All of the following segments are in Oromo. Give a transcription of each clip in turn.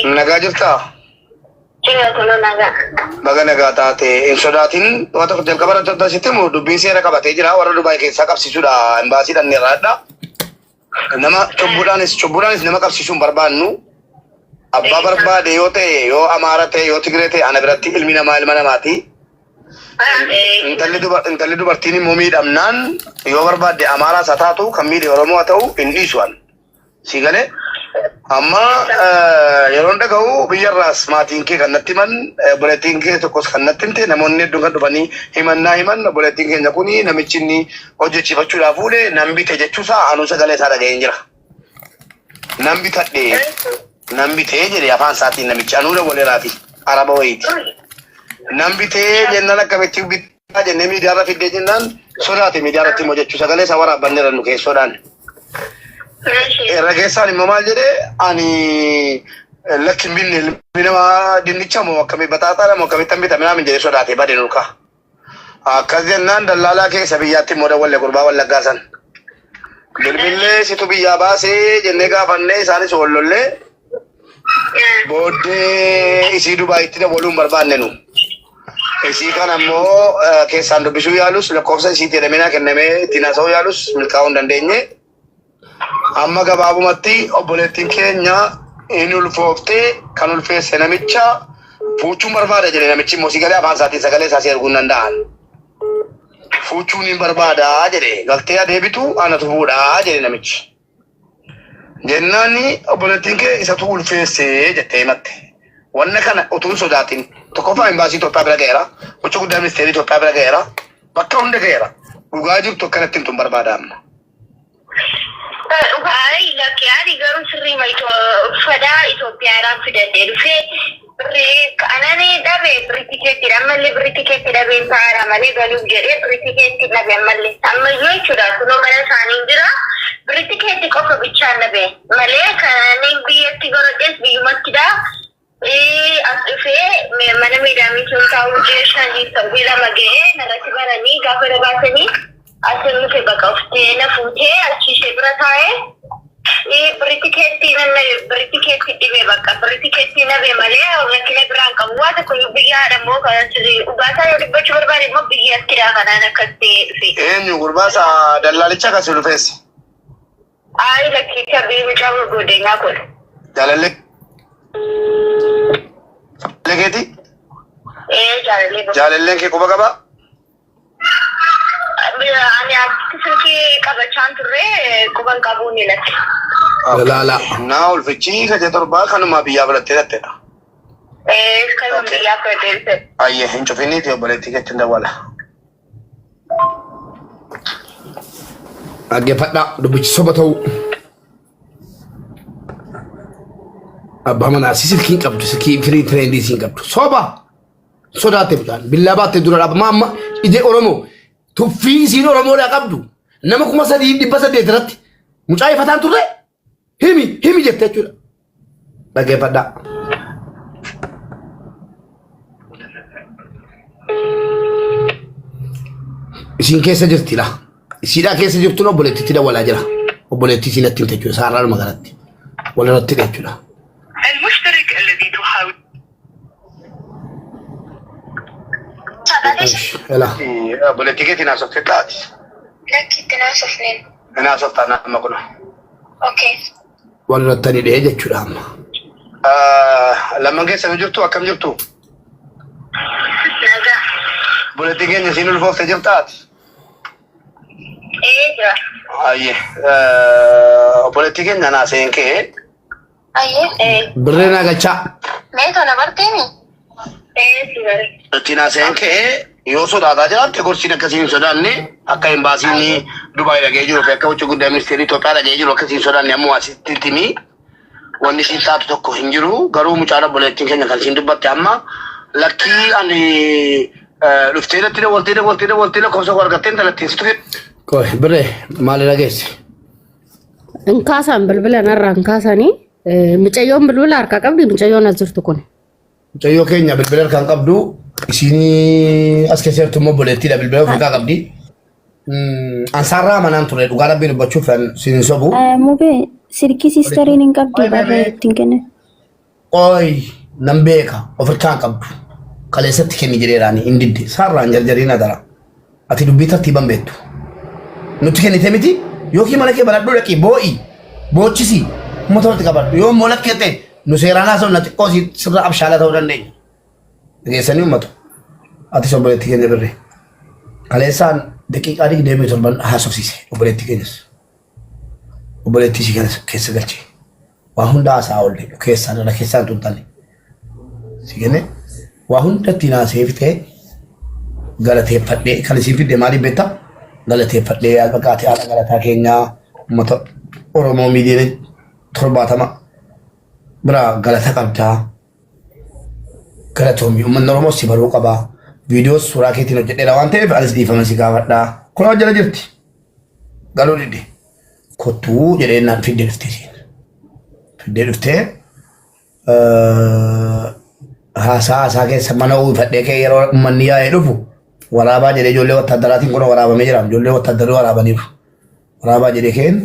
Nagaa jirtaa? Baga nagaa taate hin sodaatin waan tokko jalqaba irratti taasisti moo dubbiin seera qabatee jira warra Dubaay keessaa qabsiisuudha imbaasiidhaan ni irraadha. Nama cubbuudhaanis nama qabsiisuun barbaannu abbaa barbaade yoo ta'e yoo Amaara ta'e yoo Tigree ta'e ana biratti ilmi namaa ilma namaati. Intalli dubartiin immoo miidhamnaan yoo barbaadde Amaaraas haa taatu kan miidhe Oromoo haa ta'u hin dhiisuan. Si galee? Amma yeroon dhaga'u biyyarraas maatiin kee kan natti himan obboleettiin kee tokkos kan natti himte namoonni hedduun kan dhufanii himan obboleettiin keenya kuni namichi inni hojjechiifachuudhaaf fuudhe nan bite jechuusaa anuu sagalee isaa dhaga'een jira. Nan bitadhe nan bitee jedhe afaan isaatiin namichi anuu waleeraati araba wayiiti. Nan bitee jennaan akkamitti bitaa jennee miidiyaarra fiddee jennaan sodaate miidiyaarratti immoo jechuu sagalee isaa waraabbanneerra nu keessoodhaan. Rageessaan immoo maal jedhee ani lakkin binne nama dinnicha moo akkamii bataaxaadha moo akkamitti bitame naamin jedhee sodaatee badee nurka. Akkas jennaan dallaalaa keessa biyyaatti immoo dawwalle gurbaa wallaggaasan. Bilbillee situ biyyaa baasee jennee gaafannee isaanis wallollee booddee isii Dubaayitti dabaluun barbaanne nu. Isii kan ammoo keessaan dubbisuu yaalus lakkoofsa isiitti jedhamee kennamee ittiin haasa'uu yaalus milkaa'uu hin dandeenye. Amma gabaabumatti obboleettiin keenya inni ulfooftee kan ulfeesse namicha fuuchuun barbaada jedhe namichi immoo sigalee afaan isaatiin sagalee isaa arguu hin danda'an. Fuuchuun hin barbaada jedhe galtee adeebitu anatu fuudhaa jedhe namichi. Jennaani obboleettiin kee isatu ulfeessee jettee himatte. Wanna kana utuun sodaatin tokkoffaa imbaasii Itoophiyaa bira ga'eera. Gocha guddaa ministeerii Itoophiyaa bira ga'eera. Bakka hunda ga'eera. Dhugaa jirtu akkanatti himtuun barbaada amma. Ay, la que hay garuu sirrii maito fada Itoophiyaadhaan fidadhee dhufee anani dhabe birtikeetti ammallee birtikeetti dhabeen fa'aadha malee galuuf jedhee birtikeetti dhabe ammallee ammayyuu jechuudha kunoo mana isaanii jira birtikeetti qofa bichaan dhabe malee kanneen biyyatti godhadhees biyyumattidha as dhufee mana miidhamii sun taa'uu jeeshanii sabbii lama ga'ee narratti baranii gaafa dabaasanii asin nuti bakka uftee na fuutee achiishee bira taa'ee birtikeetti dhibee bakka birtikeetti nabee malee rakkina biraan qabu waa tokko biyyaadha immoo dhugaasaa yoo dhibbachuu barbaade immoo biyyattiidha kanaan akkas ta'ee dhufe. Eenyu gurbaasa dallaalicha akkasii dhufeesse? Ayi lakkicha biimicaa godeenyaa kun. Jaalallee? Jaalallee keeti? Jaalallee. Jaalalleen kee quba qabaa? Ani asitti silkii qabachaan turre quban qabuun ni latte. Lala. Naa ulfichi kaje torbaa kanuma biyyaa biratti lattedha. Kanuma biyyaa biratti. Ayyee hin cufiniiti obboleettii keetiin dawwala. Dhaggeeffadhaa dubbichi soba ta'uu. Abbaa manaa si silkiin qabdu silkii firii tireendii siin qabdu soba sodaate butaan billaa baattee dura dhaabama amma ije Oromoo. Tuffii isiin Oromoodhaa qabdu nama 3,800 irratti mucaa ifataan turre himi jettee jechuudha. Dhaggeeffadhaa. Isiin keessa jirti laa. Isiidhaa keessa jirtuun obboleettiitti dawwalaa jira. Obboleettii isiin natti himte jechuudha saarraa magaalatti. Walirratti jechuudha. Ela. Boleh keetiin haasofte taati. Lakkitti naasofneen. Inni haasoftaa nama kuna. Okay. Walirratti ni dhihee jechuudha amma. Lamman keessa jirtu akkam jirtu? Nagaa. Boleettiin keenya siin ulfoofte jirtaati? Jira. Ayyee. Boleettii keenya naaseen kee? Ayyee. Birree nagachaa. Meetoo na barteemi? Sibare. Tina seenkee yoo sodaataa jiraatte gorsiin akkasiin sodaanne akka imbaasiin Dubaay dhagee jiru fi akka gocha guddaa ministeerii Itoophiyaa dhagee jiru akkasiin sodaanne ammoo asitti timi wanni siin taatu tokko hin jiru garuu mucaa obboleettiin keenya kan siin dubbatte amma lakkii ani dhuftee irratti daawwaltee lakkoofsa argattee intalattiin situ Koi birree maali dhageesse? Inkaasan bilbila narraa inkaasanii mucayyoon bilbila harkaa qabdi mucayyoon as jirtu kun. Mucayyoo keenya bilbila harkaan qabdu isin as keessa jirtu immoo obboleettiidha bilbila ofirraa qabdi. Ansaarraa manaan ture dhugaa rabbii dubbachuuf siin sobu. Mube sirki sisteriin hin qabdi barree ittiin kenne. Oi, Nambeka, Afrikaan qabdu. Kaleessatti kenni jedheeraani indidde sarraan jarjariina dara. Ati dubbitatti bambeettu. Nuti kennite miti yookiin mana kee baladhuu dhaqi boo'i boochisi uummata walitti qabadhu yoo immoo lakkete nu seeraan haasa'u na xiqqoo sirra abshaala ta'uu dandeenya. Dhageessanii uummatu. Ati obboleetti keenya birree. Kaleessaan daqiiqaa 27 haasofsiise obboleetti keenyas. Obboleetti ishii keessa galchee. Waa hunda haasaa oolle keessaan irra keessaan tuntanne. Si kenne waa hunda ittiin haaseeftee galateeffadhee kan isin fidde maaliif beektaa? Galateeffadhee albaqaatee haala galataa keenyaa uummata Oromoo miidiyaa 70 biraa galata qabdaa. Galatoomii uummanni Oromoo si baruu qabaa. Viidiyoos suuraa keetiin hojjedheera waan ta'eef anis dhiifama si gaafadhaa. Kun hojjala jirti. Galuu didde. Kottuu jedheenyaan fiddee dhuftee siin. Fiddee dhuftee haasaa keessa mana uwwifadhee kee yeroo uummanni yaa'ee dhufu waraabaa jedhee ijoollee wattaadaraatiin kun waraabamee jira. Ijoollee wattaadarii waraabaniiru. Waraabaa jedhee keen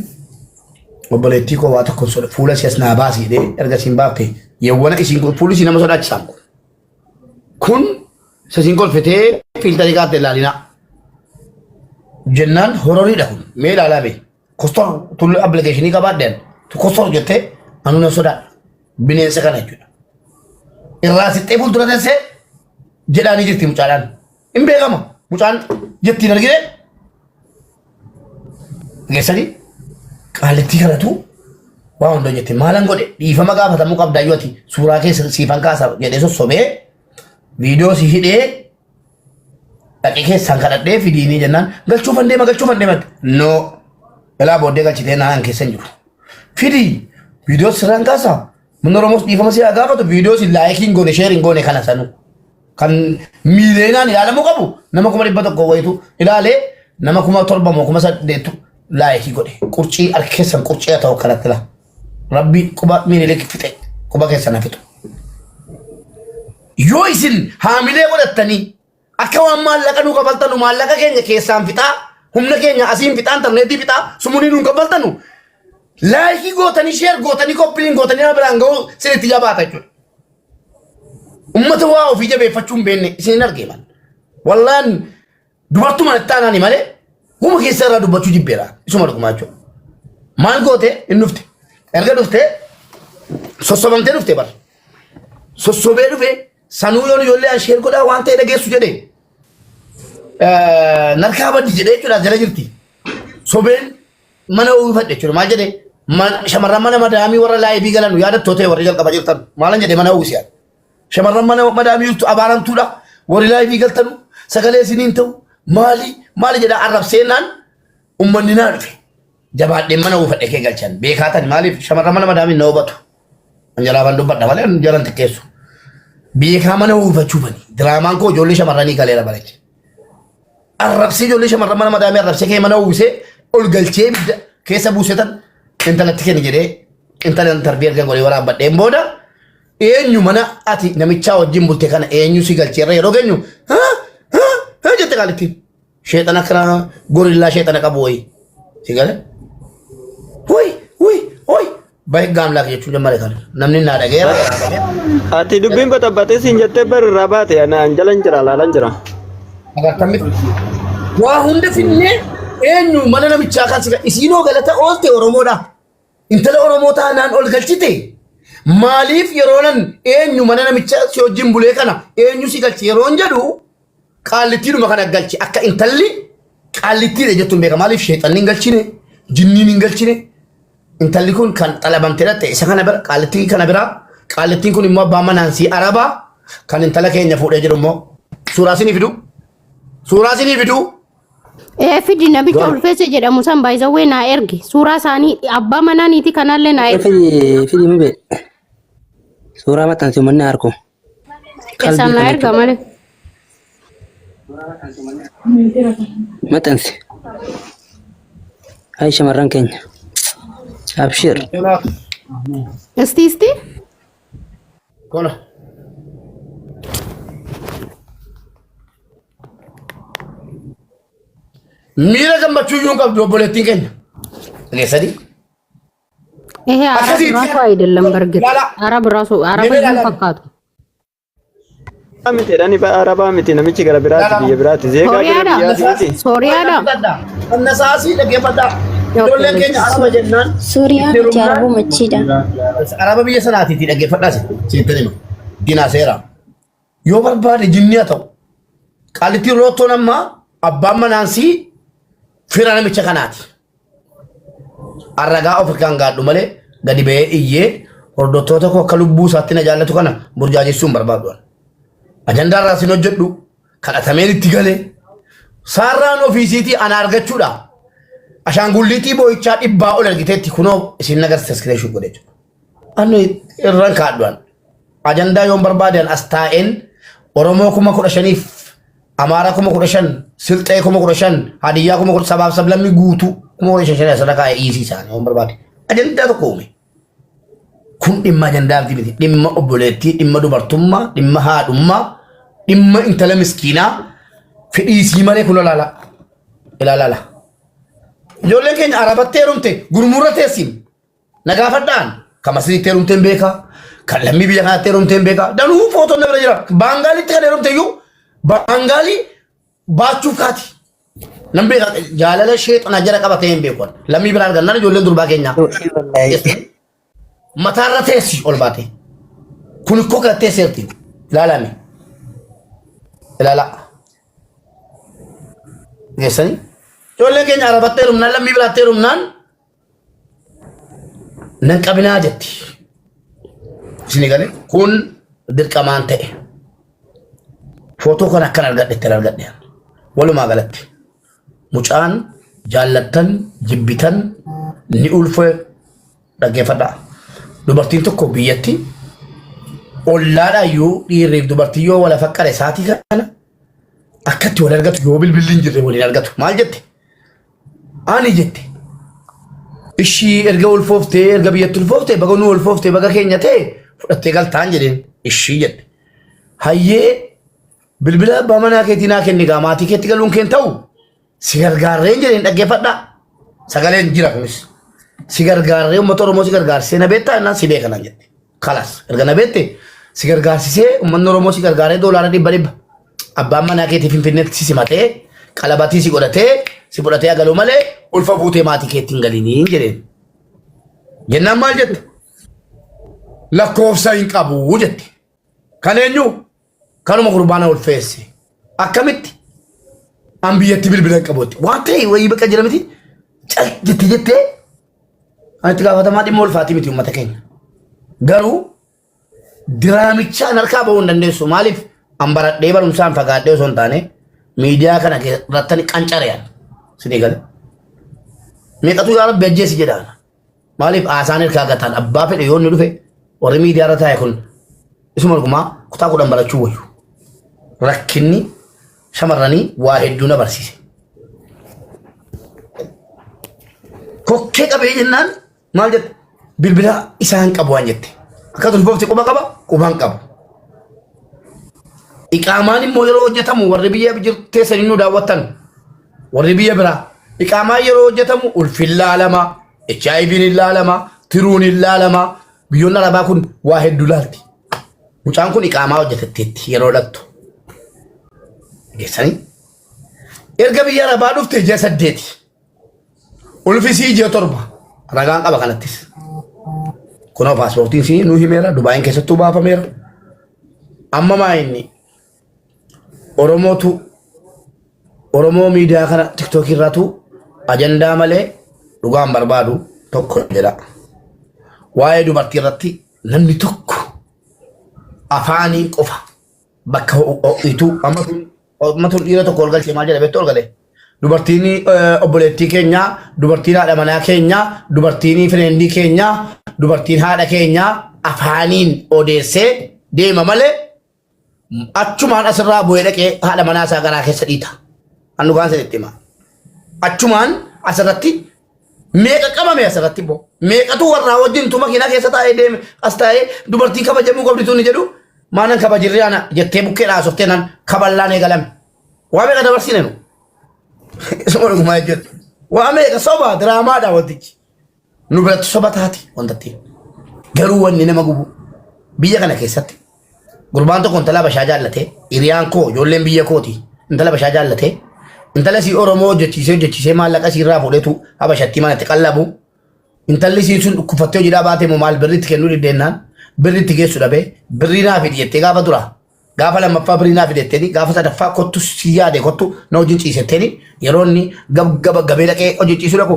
obboleettii koo waa tokko fuula si'as naa baasii jedhee erga siin baafte yawwana isiin fuulli isii nama sodaachisaan kun sasiin kolfitee fiiltarii qaatte ilaalinaa. Jennaan hororiidha kun mee ilaalaa bee kostor tullu appilikeeshinii qabaadheen kostor jettee anu na sodaadha bineensa kana jechuudha. Irraa sixxee fuuldura teessee jedhaanii jirti mucaadhaan. Hin beekama mucaan jettiin argine geessanii qaalittii kanatu waa hunda jette maalan godhe dhiifama gaafatamuu qabdaayyoo ati suuraa keessa siifan kaasa jedhee sossobee viidiyoo si hidhee dhaqee keessaan kadhadhee fidiinii jennaan galchuufan deema no elaa booddee galchitee naan keessa hin jiru fidii viidiyoo sirraan kaasa mun Oromoos dhiifama si gaafatu viidiyoo si laayikiin goone sheeriin goone kana sanu kan miileenaan ilaalamuu qabu nama 100 wayitu ilaalee nama 7,000 8,000 laayikii godhe qurcii harka keessan qurcii ta'u kanatti la rabbi quba miilee fixe quba keessan hafitu yoo isin haamilee godhattanii akka waan maallaqa nu kafaltanu maallaqa keenya keessaan fixaa humna keenya asiin fixaa intarneetii fixaa sumurii nu kafaltanu laayikii gootanii sheer gootanii koppiliin gootanii nama biraan ga'uu sinitti jabaata jechuudha. Ummata waa ofii jabeeffachuu hin beekne isin argeeman wallaan dubartuma itti aanaani malee huma keessa irraa dubbachuu jibbeera isuma dhugumaa jechuudha. Maal goote hin dhufte erga dhufte sossobamtee dhufte bara sossobee dhufe sanuu yoon ijoollee an sheer godhaa waan ta'e dhageessu jedhee narkaa baddi jedhee jechuudha jala jirti. Sobeen mana uwwifadhe jechuudha maal jedhee shamarran mana madaamii warra laayivii galan yaadattoo ta'e warri jalqaba jirtan maalan jedhee mana uwwisiyaan. Shamarran mana madaamii jirtu abaaramtuudha warri laayivii galtanu sagalee isiniin ta'u maali jedhaa arrabseenaan ummanni naa dhufe jabaadheen mana uwwifadhe kee galchan beekaatan maaliif shamarran mana madaamii na hubatu anjalaafan dubbadha malee jalan xiqqeessu beekaa mana uwwifachuu bani diraamaan koo ijoollee shamarranii galeera balache arrabsee ijoollee shamarran mana madaamii arrabsee kee mana uwwisee ol galchee keessa buusetan intalatti kenni jedhee intalan tarbii erga godhee waraabbadheen booda eenyu mana ati namichaa wajjin bulte kana eenyu si galcheerra yeroo geenyu jette qaalittiin sheexana kana gorillaa sheexana qabu wayii si gale hoy baay'ee gaamlaa jechuun jammare kan namni naa dhageera. Ati dubbiin batabatee siin jettee barraa baate anaan jalan jira laalan jira. Agartamit waa hunda finnee eenyu mana namichaa kan si isiinoo galata oolte Oromoodha. Intala Oromoo taanaan ol galchite maaliif yeroonan eenyu mana namichaa si wajjin bulee kana eenyu si galchi yeroon jedhu qaallittiidhuma kana galchi akka intalli qaallittiidha jettuun beeka maaliif sheexanni hin galchine jinniin hin galchine intalli kun kan xalabamtee dhatte isa kana bira qaallittii kana bira qaallittiin kun immoo abbaa manaan si arabaa kan intala keenya fuudhee jiru immoo suuraa sinii fidu fidi nabicha ulfeessa jedhamu san baay'isawwee naa erge suuraa isaanii abbaa manaaniiti kanallee naa erge Fidi mube suuraa maxxansi manni harko keessaan naa erga malee maxxansi hai shamarran keenya abshir isti Kola. Mira gammachuu iyyuu qabdu obboleettiin keenya. Dhageessanii. ይሄ አረብ ራሱ አይደለም በርግጥ አረብ ራሱ አረብን ፈካቱ አምቴ ዳኒ በአረባ አምቴ ነምቺ ገረ ብራት ቢብራት ዜጋ ገረ ሶሪያዳ እነሳሲ ለገፈዳ ዶለከኝ አረብ ጀናን ሱሪያ ጃርቡ መቺዳ አረብ በየሰናቲ ለገፈዳስ ሲተነ ዲና ሴራ ዮ በርባደ ጅኒያተው ቃልቲ ሮቶነማ አባመናንሲ ፊራነ ምቸከናት አረጋ አፍሪካን ጋዱ መለ ገዲ በ እዬ ወርዶቶቶ ከልቡ ሳትነ ጃለቱ ከና ቡርጃጂሱን በርባዷል አጀንዳ ራስን ወጀዱ ከአተሜን ትገለ ሳራን ኦፊሲቲ አናርገቹዳ አሻንጉሊቲ ቦይቻ ዲባ ኦለርጊቴቲ ኩኖ እሲን ነገር ተስክሬሹ ጎደች አኑ እራን ካዷል አጀንዳ ዮም በርባደን አስታኤን ኦሮሞ ኩማ ኩረሸኒፍ አማራ ኩማ ኩረሸን ስልጤ ኩማ ኩረሸን ሀዲያ ኩማ ኩረ ሰባብ ሰብለሚ ጉቱ ኩማ ኩረሸን ሰደቃ ኢሲሳን ዮም በርባደ አጀንዳ ተቆሜ kun dhimma ajandaati miti dhimma obboleettii dhimma dubartummaa dhimma haadhummaa dhimma intala miskiinaa fedhiisii malee kun ilaala ijoolleen keenya arabatti heerumte gurmurra teessin nagaafadhaan kan masriitti heerumteen beekaa kan lammii biyya kanaatti heerumteen beekaa danuu footoon na bira jira baangaalitti kan heerumte iyyuu baangaalii baachuuf kaati nan beekaa jaalala sheexana jara qabatee hin beekuun lammii biraa argannaan ijoolleen durbaa keenyaa matarra teessi ol baate kun ko ka teesserti ilaalame ilaala geessani ijoolleen keenya arabattee rumnaan lammii biraattee rumnaan nan qabinaa jetti isini gale kun dirqamaan ta'e footoo kan akkan argadhe walumaa galatti mucaan jaallattan jibbitan ni ulfe dhaggeeffadhaa dubartiin tokko biyyatti ollaadha yoo dhiirreef dubartii yoo wala faqqare saatii kana akkatti wal argatu yoo bilbilliin jirre waliin argatu maal jette ani jette ishii erga ulfooftee erga biyyatti ulfooftee baga nu ulfooftee baga keenya ta'e fudhattee galtaan jedheen ishii jette hayyee bilbila abbaa manaa keetii naa kenni gaa maatii keetti galuun keen ta'u si gargaarreen jedheen dhaggeeffadhaa sagaleen jira kunis si gargaarree uummata Oromoo si gargaarsee na beektaa innaan si beekana jette kalas erga na beekte si gargaarsisee uummanni Oromoo si gargaaree doolaara 100 abbaan manaa keetii Finfinneetti si simatee qalabatii si godhatee si fudhatee agaluu malee ulfa buutee maatii keetti hin galiniin jedheen jennaan maal jette lakkoofsa hin qabu jette kan eenyu kanuma gurbaana ulfeesse akkamitti an biyyatti bilbila hin qabuutti waan ta'e wayii bakka jira miti cal jettee anti gaafatamaa dhimma ulfaatii miti uummata keenya garuu diraamichaan harkaa bahuu hin dandeessu maaliif an baradhee barumsaan fagaadhee osoo hin taane miidiyaa kana irratti qancarean sidii gale meeqatu yaa rabbi ajjeesi jedhaan maaliif haasaan hirkaa gataan abbaa fedhe yoo inni dhufe warri miidiyaa irra taa'e kun isuma dhugumaa kutaa 10 barachuu wayyu rakkinni shamarranii waa hedduu na barsiise kokkee qabee jennaan maal jette bilbila isaan qabu waan jette akka tulfoofti quba qaba qubaan qabu iqaamaan immoo yeroo hojjetamu warri biyya teessanii nu daawwattan warri biyya biraa iqaamaan yeroo hojjetamu ulfin laalama HIV'n ilaalama tiruun ilaalama biyyoonni arabaa kun waa hedduu laalti mucaan kun iqaamaa hojjetetteetti yeroo dhattu geessanii erga biyya arabaa dhufte ji'a 8 ulfisii ji'a 7 ragaan qaba kanattis kunoo paaspoortiin si nu himeera Dubaayin keessattuu baafameera amma maa inni Oromoo miidiyaa kana TikTok irratu ajandaa malee dhugaan barbaadu tokko jedha waa'ee dubartii irratti namni tokko afaanii qofa bakka ho'ituu amma tun dhiira tokko ol galchee maal jedha beektu ol galee dubartiin obboleettii keenya dubartiin haadha manaa keenya dubartiin firendii keenya dubartiin haadha keenya afaaniin odeessee deema malee achumaan asirraa bu'ee dhaqee haadha manaa isaa garaa keessa dhiita annu gaan sanitti hima achumaan asirratti meeqa qabame asirratti immoo meeqatu warraa wajjin tuma makiinaa keessa taa'ee deeme as taa'ee dubartii kabajamuu qabditu ni jedhu maanan kabajirree ana jettee bukkee dhaasoftee nan kaballaan eegalame waa meeqa dabarsine nu isuma dhugumaa jechuudha waa meeqa soba diraamaadha wantichi نبرت صبتاتي وانتتي قالوا واني نما قبو بيا كان كيستي قربان تو كنت لا بشاجالته إريان كو جولين بيا كوتي انت لا بشاجالته انت لا سي أورمو جتشي ما لك سي رافو لتو أبا شتي ما نتقلبو انت اللي سي سن كفتيو جدا باتي ممال بريت كنو لدينان بريت كيسو دبي برينا في ديتي غافا درا غافا لما فابرينا في ديتي غافا سدفا كوتو سيادة كوتو نو جنشي ستيني يروني غبيلا كي أجنشي سلكو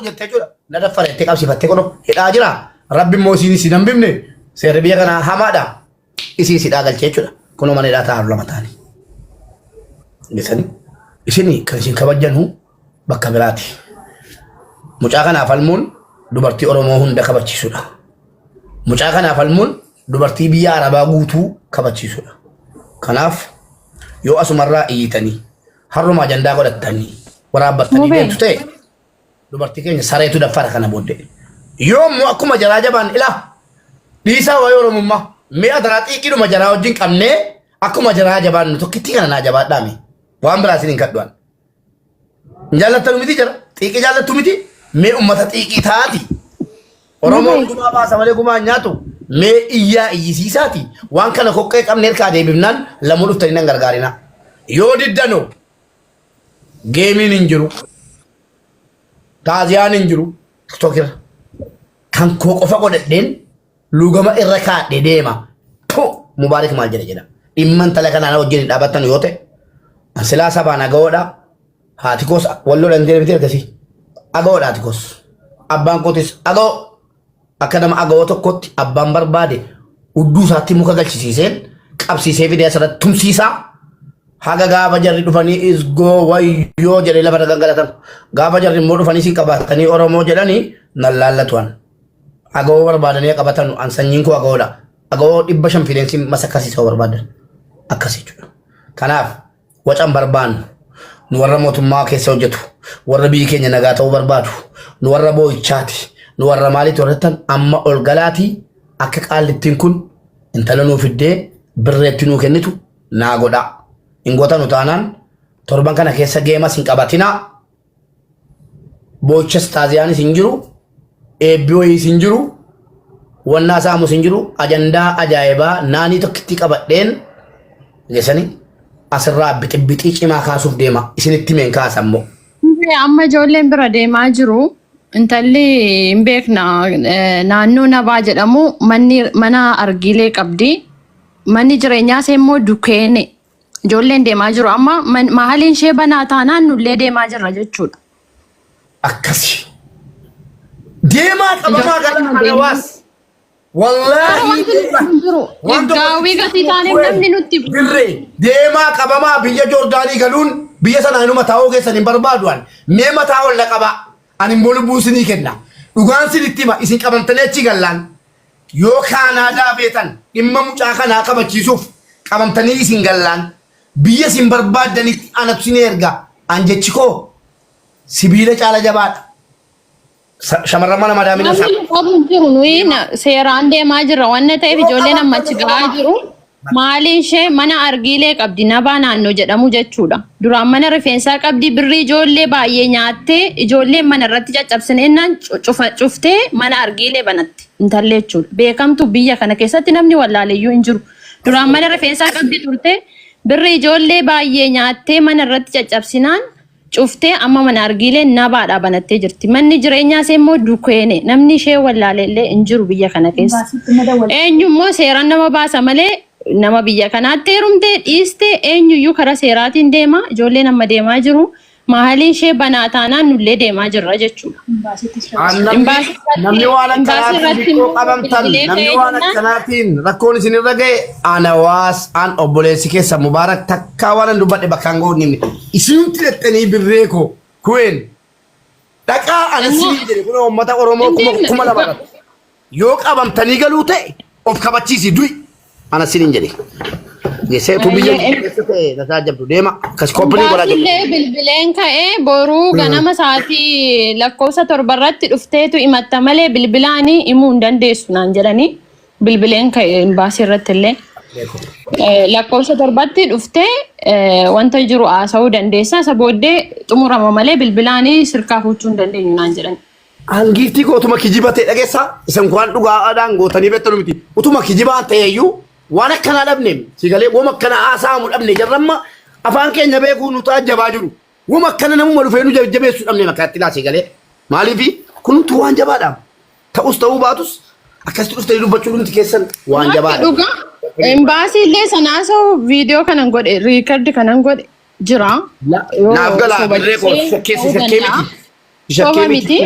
جتة جولا ندفع رتكاب سيفتة كنو هذا ربي موسيني سيدم بيمني سيربيا كنا حمادا isi si dagal jechuudha kuno mane data harla matani bisani isini kan sin kabajjanu bakka birati mucaa kana falmun dubartii oromoo hunda kabachiisudha mucaa kana falmun dubartii biyya arabaa guutuu kabachiisudha kanaaf yoo asumarraa iyitani harruma ajandaa godhatani waraabbatanii deemtu ta'e dubartii keenya sareetu daffara kana booddee yoo mu akkuma jaraa jabaan ila dhiisaa wayii oromummaa me adara xiiqii majaraa wajjin qabnee akkuma jaraa jabaan tokkitti kana naa jabaadhaame waan biraa isin hin kadhuan jaallattu miti jara xiiqii jaallattu miti me ummata xiiqii taati oromoon gumaa baasa malee gumaa nyaatu me iyyaa iyyisiisaati waan kana kokkee qabnee harkaa deebifnaan lamuu dhuftanii nan gargaarina yoo diddano geemiin hin jiru taaziyaan hin jiru tiktokirra kan koo qofa godhadheen lugama irra kaadhe deema to mubaarak maal jedha dhimman tala kana wajjin dhaabatan yoo ta'e silaa sabaan agawoodha haati koos walloo dhandee bitee akkasii agawoodha haati koos abbaan kootis agawoo akka nama agawoo tokkotti abbaan barbaade udduu isaatti muka galchisiiseen qabsiisee fidee asirratti tumsiisaa haga gaafa jarri dhufanii isgoo wayyoo jedhee lafa gangalatan gaafa jarri immoo dhufanii siin qabatanii oromoo jedhanii nan laallatuan agawoo barbaadanii qabatan an sanyiin koo agawoodha agawoo 500 fideensi masakkasiisa barbaadan akkasii jechuudha kanaaf wacan barbaannu nu warra mootummaa keessa hojjetu warra biyyi keenya nagaa ta'uu barbaadu nu warra boo'ichaati nu warra maaliitti horretan amma ol galaatii akka qaallittiin kun intala nuu fiddee birreetti nuu kennitu naa godha ingota nu taanaan torban kana keessa geemas hin qabatinaa boo'ichas taaziyaanis hin jiru eebbiyoyis hin jiru wannaa saamus hin jiru ajandaa ajaa'ibaa naanii tokkitti qabadheen geessanii asirraa bixibixii cimaa kaasuuf deema isinitti meen kaasammoo. Amma ijoolleen bira deemaa jiru intalli hin beekna naannoo nabaa jedhamu mana argiilee qabdi manni jireenyaas immoo dukkeene ijoolleen deemaa jiru amma maaliin ishee banaa taanaan nullee deemaa jirra jechuudha. Akkasi deemaa qabamaa gara halawaas. والله gaawwii gatii taanee namni nutti birre deemaa qabamaa biyya joordaanii galuun biyya sana inuma taa'uu keessan hin barbaaduan mee mataa ol na qaba ani immoo lubbuu isinii kenna dhugaan sinitti hima isin qabamtanii achi gallaan yoo kaanaadaa beetan dhimma mucaa kanaa qabachiisuuf qabamtanii isin gallaan biyya isin barbaaddanitti anatu isin erga an jechi koo sibiila caala jabaadha. shamarran mana madaamina isaa qabu jiru nuyi seeraan deemaa jirra waan ta'eef ijoolleen amma achi gahaa jiru maaliin ishee mana argiilee qabdi nabaa naannoo jedhamu jechuudha duraan mana rifeensaa qabdi birrii ijoollee baay'ee nyaattee ijoolleen mana irratti caccabsineennan cuftee mana argiilee banatti intallee jechuudha beekamtu biyya kana keessatti namni wallaaleeyyuu hin jiru duraan mana rifeensaa qabdi turte birrii ijoollee baay'ee nyaattee mana irratti caccabsinaan cuftee amma mana argiilee nabaadhaa banattee jirti manni jireenyaas immoo dukkeene namni ishee wallaaleellee hin jiru biyya kana keessa eenyummoo seeraan nama baasa malee nama biyya kanaatti heerumtee dhiistee eenyuyyuu karaa seeraatiin deema ijoolleen amma deemaa jiru maaliin ishee banaa taanaan nullee deemaa jirra jechuudha. Namni waan akkanaatiin qabamtan namni waan akkanaatiin rakkoon isinirra ga'e anawaas an obboleessi keessa mubaarak takkaa waan dubbadhe bakkaan goonni isinti dhaqxanii birree koo kuween dhaqaa anasii jedhe kun uummata oromoo kuma lama yoo qabamtanii galuu ta'e of kabachiisi du'i anasiin jedhe. Gesek tu biyya keessatti tasaa jabdu deema kas kompanii godhaa jiru. Bilbileen ka'ee boruu ganama sa'aatii lakkoofsa 7 irratti dhufteetu imatta malee bilbilaanii himuu hin dandeessu naan jedhanii bilbileen ka'ee baasii irratti illee lakkoofsa 7tti dhuftee wanta jiru haasa'uu dandeessa isa booddee xumurama malee bilbilaanii sirkaa fuuchuu hin dandeenyu naan jedhan. Angifti ko utuma kijiba ta'e dhageessa isan waan dhugaadhaan gootanii beektan miti utuma kijibaan ta'eeyyuu waan akkana dhabne sigalee wama akkana haasa'amu dhabne jarramma afaan keenya beekuu nu taajjabaa jiru wama akkana namuma dhufee nu jajjabeessu dhabne makaatti laa sigalee maaliifi kuntu waan jabaadha ta'us ta'uu baatus akkasitti dhuftanii dubbachuu nuti keessan waan jabaadha. Dhugaa embaasii illee sanaasoo viidiyoo kanan godhe riikardi kanan godhe jira. Naaf galaa birree koo keessa shakkee miti. Soba miti.